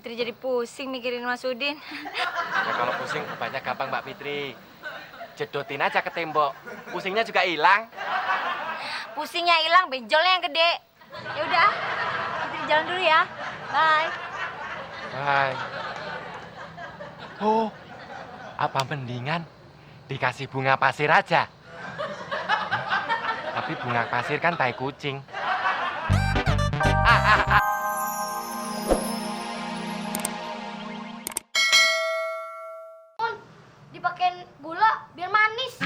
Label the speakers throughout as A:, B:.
A: Fitri jadi pusing mikirin Mas Udin.
B: Ya kalau pusing banyak gampang Mbak Fitri. Jedotin aja ke tembok. Pusingnya juga hilang.
A: Pusingnya hilang, benjolnya yang gede. Ya udah, Fitri jalan dulu ya. Bye.
B: Bye. Oh, apa mendingan dikasih bunga pasir aja? Tapi bunga pasir kan tai kucing.
C: Dipakein gula biar manis.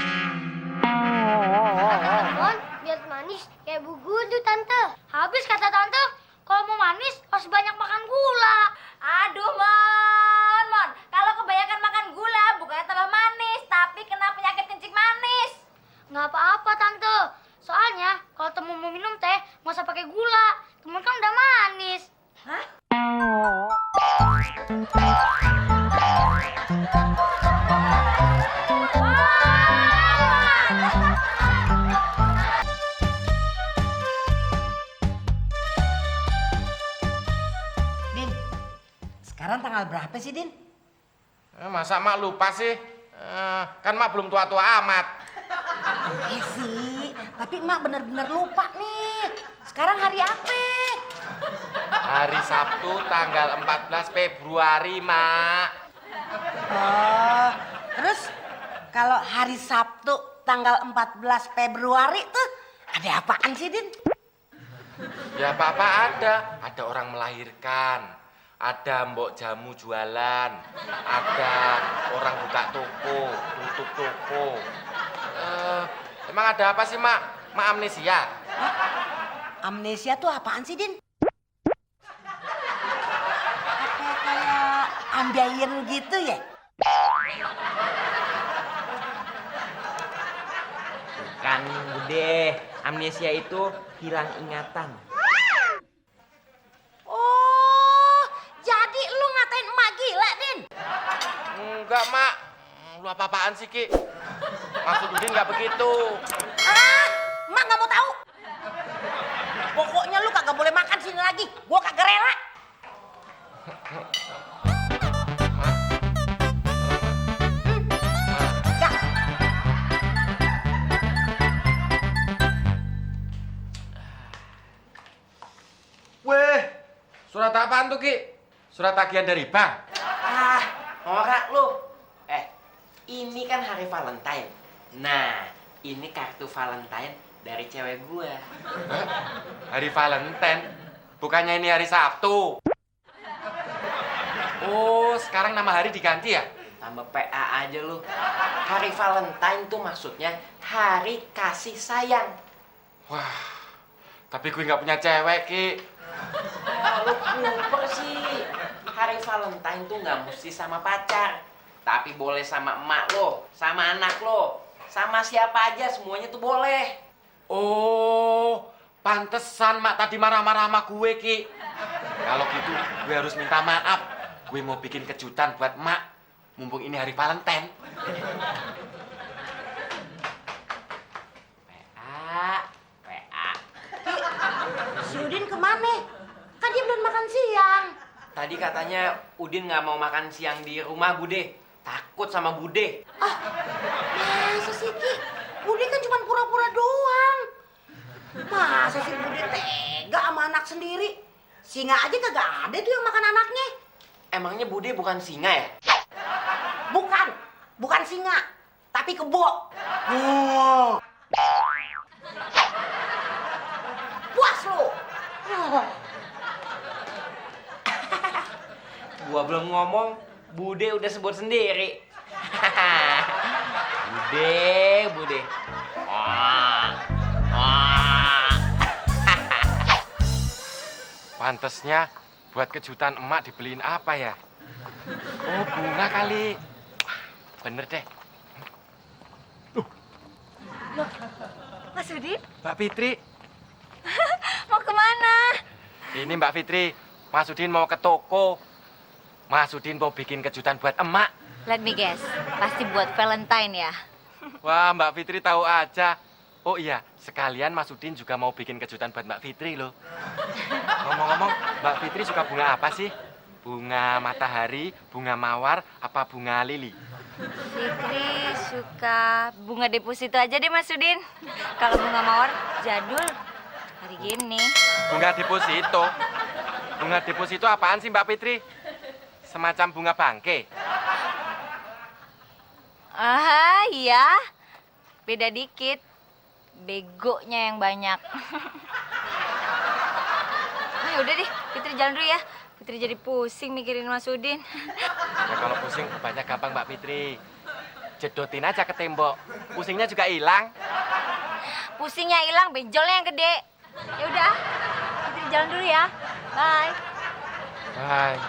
C: Mon, biar manis kayak Bu Gudu, Tante. Habis kata Tante, kalau mau manis harus banyak makan gula.
A: Aduh, Mon. Kalau kebanyakan makan gula, bukannya tambah manis, tapi kena penyakit kencing manis.
C: Nggak apa-apa, Tante. Soalnya kalau temu mau minum teh, nggak usah pakai gula. Temen kan udah manis.
A: Hah?
D: Din, sekarang tanggal berapa sih, Din?
B: Masa mak lupa sih? Kan mak belum tua-tua amat.
D: Iya sih, tapi emak bener-bener lupa nih. Sekarang hari apa?
B: Hari Sabtu tanggal 14 Februari, Mak.
D: Oh, terus kalau hari Sabtu tanggal 14 Februari tuh ada apaan sih, Din?
B: Ya apa-apa ada. Ada orang melahirkan. Ada mbok jamu jualan. Ada orang buka toko, tutup toko. Emang ada apa sih, Mak? Mak amnesia?
D: Amnesia tuh apaan sih, Din? Apa kayak ambiayen gitu ya?
E: Kan Bude, amnesia itu hilang ingatan.
D: Oh, jadi lu ngatain emak gila, Din?
B: Enggak, Mak. Lu apa-apaan sih, Ki? Maksud Udin nggak begitu.
D: Ah, emak nggak mau tahu. Pokoknya lu kagak boleh makan sini lagi. Gua kagak rela. Enggak.
B: Weh, surat apaan tuh, Ki? Surat tagihan dari bank?
E: Ah, norak lu. Ini kan hari Valentine. Nah, ini kartu Valentine dari cewek gua.
B: Hah? Hari Valentine? Bukannya ini hari Sabtu? Oh, sekarang nama hari diganti ya?
E: Tambah PA aja lu. Hari Valentine tuh maksudnya hari kasih sayang.
B: Wah, tapi gue nggak punya cewek, Ki.
E: Lu kuper sih. Hari Valentine tuh nggak mesti sama pacar, tapi boleh sama emak lo, sama anak lo, sama siapa aja, semuanya tuh boleh.
B: Oh, pantesan Mak tadi marah-marah sama gue, Ki. Kalau gitu, gue harus minta maaf. Gue mau bikin kejutan buat Mak, mumpung ini hari Valentine.
E: PA.
D: Si Udin kemana? Kan dia belum makan siang.
E: Tadi katanya Udin nggak mau makan siang di rumah Bude. Takut sama Bude.
D: Ah, masa sih, Ki? Bude kan cuma pura-pura doang. Masa sih Bude tega sama anak sendiri? Singa aja kagak ada tuh yang makan anaknya.
E: Emangnya Bude bukan singa ya?
D: Bukan singa, tapi kebo. Oh. Puas lo.
E: Gua belum ngomong, Bude udah sebut sendiri. Bude.
B: Pantesnya buat kejutan emak dibeliin apa ya? Oh, bunga kali. Bener deh.
A: Mas Udin,
B: Mbak Fitri,
A: mau kemana?
B: ini Mbak Fitri. Mas Udin mau ke toko. Mas Udin mau bikin kejutan buat emak.
A: Let me guess, pasti buat Valentine ya?
B: Wah, Mbak Fitri tahu aja. Oh iya, sekalian Mas Udin juga mau bikin kejutan buat Mbak Fitri loh. Ngomong-ngomong, Mbak Fitri suka bunga apa sih? Bunga matahari, bunga mawar, apa bunga lili?
A: Fikri suka bunga deposito aja deh Mas Udin. Kalau bunga mawar jadul hari gini.
B: Bunga deposito? Bunga deposito apaan sih Mbak Fitri? Semacam bunga bangke?
A: Ah iya, beda dikit. Begonya yang banyak. Ah, udah deh, Fitri jalan dulu ya. Fitri jadi pusing mikirin Mas Udin.
B: Ya kalau pusing banyak gampang Mbak Fitri. Jedotin aja ke tembok. Pusingnya juga hilang.
A: Pusingnya hilang, benjolnya yang gede. Ya udah, Fitri jalan dulu ya. Bye.
B: Hai.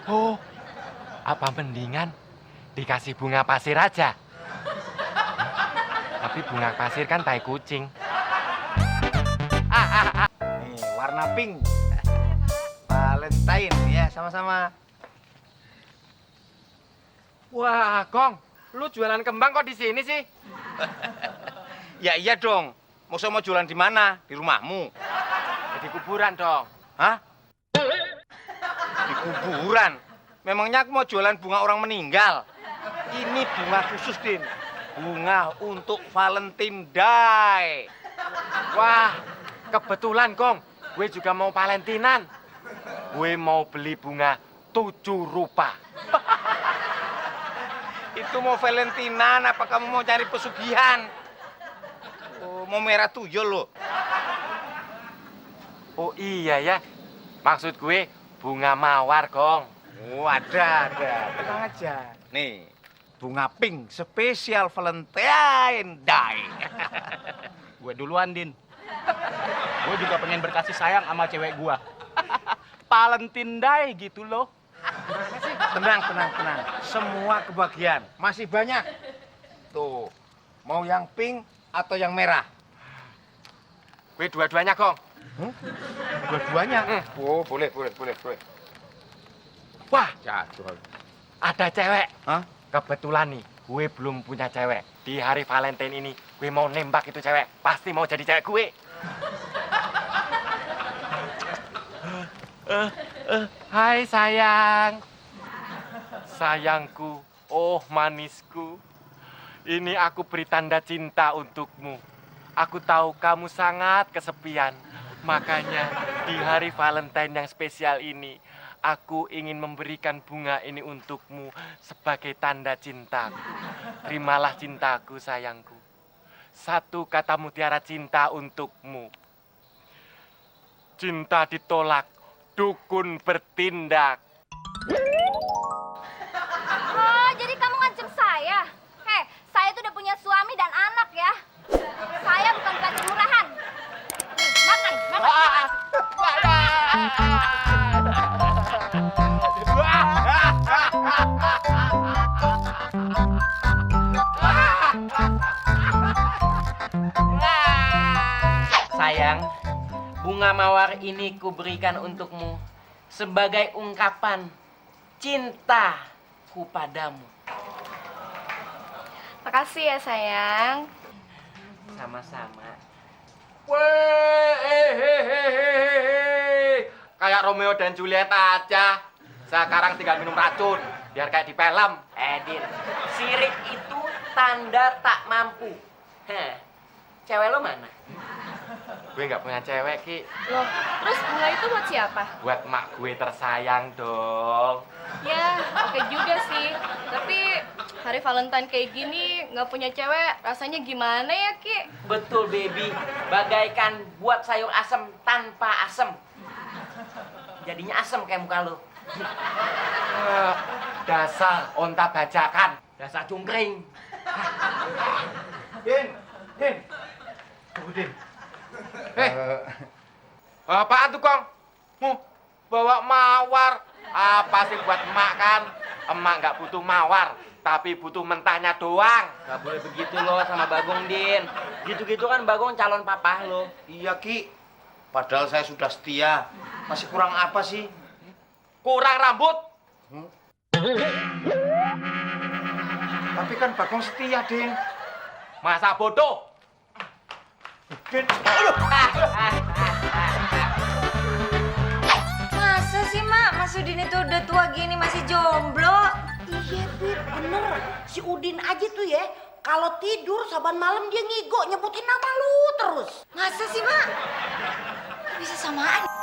B: Oh, apa mendingan dikasih bunga pasir aja? Tapi bunga pasir kan tai kucing.
F: Nih, warna pink. Valentine ya, sama-sama.
B: Wah, Gong, lu jualan kembang kok di sini sih?
F: Ya iya dong. Mau jualan di mana? Di rumahmu?
B: Ya, di kuburan dong.
F: Hah? Di kuburan? Memangnya aku mau jualan bunga orang meninggal? Ini bunga khusus, Din. Bunga untuk Valentine Day.
B: Wah, kebetulan, Gong. Gue juga mau Valentinan. Gue mau beli bunga 7 rupa.
F: Itu mau Valentinan, apa kamu mau cari pesugihan? Oh, mau merah tuyul loh.
B: Oh iya ya, maksud gue bunga mawar, Gong.
F: Oh, ada. Tenang aja. Nih, bunga pink spesial Valentine Day.
G: Gue duluan, Din. Gue juga pengen berkasih sayang sama cewek gue. Valentine Day gitu loh.
F: Tenang. Semua kebagian. Masih banyak. Tuh, mau yang pink atau yang merah?
B: Gue dua-duanya, Gong.
F: Dua-duanya? Oh, boleh.
B: Wah,
F: Jatuh.
B: ada cewek.
F: Hah?
B: Kebetulan nih, gue belum punya cewek. Di hari Valentine ini, gue mau nembak itu cewek. Pasti mau jadi cewek gue. Hai sayang. Sayangku, oh manisku. Ini aku beri tanda cinta untukmu. Aku tahu kamu sangat kesepian. Makanya di hari Valentine yang spesial ini, aku ingin memberikan bunga ini untukmu sebagai tanda cintaku. Terimalah cintaku, sayangku. Satu kata mutiara cinta untukmu. Cinta ditolak, dukun bertindak.
A: Oh, jadi kamu ngancem saya? Saya tuh udah punya suami dan anak ya. Saya bukan kacang murahan. Nih, makan.
E: Sayang, bunga mawar ini kuberikan untukmu sebagai ungkapan cintaku padamu.
H: Makasih ya sayang.
E: Sama-sama.
B: Kayak Romeo dan Juliet aja. Sekarang tinggal minum racun, biar kayak di film.
E: Din, sirik itu tanda tak mampu. Cewek lo mana?
B: Gue nggak punya cewek, Ki.
H: Loh, terus bunga itu buat siapa?
B: Buat mak gue tersayang dong.
H: Ya, oke juga sih. Tapi hari Valentine kayak gini nggak punya cewek, rasanya gimana ya, Ki?
E: Betul, baby. Bagaikan buat sayur asem tanpa asem. Jadinya asem kayak muka lo.
B: Dasar onta bajakan.
E: Dasar cungkring.
F: Din.
B: Tunggu, Din. Apaan tuh, Kong? Bawa mawar. Apa sih buat emak kan? Emak nggak butuh mawar, tapi butuh mentahnya doang.
E: Gak boleh begitu lo sama Bagong, Din. Gitu-gitu kan Bagong calon papa lo.
F: Iya, Ki. Padahal saya sudah setia. Masih kurang apa sih?
B: Kurang rambut.
F: Tapi kan Bagong setia, Din.
B: Masa bodoh?
F: Din.
A: Masa sih, Ma?
D: si Udin itu udah tua gini masih jomblo? Iya, Bib, bener. Si Udin aja tuh ya, kalau tidur saban malam dia ngigo nyebutin nama lu terus.
I: Masa sih, Mak? Bisa samaan?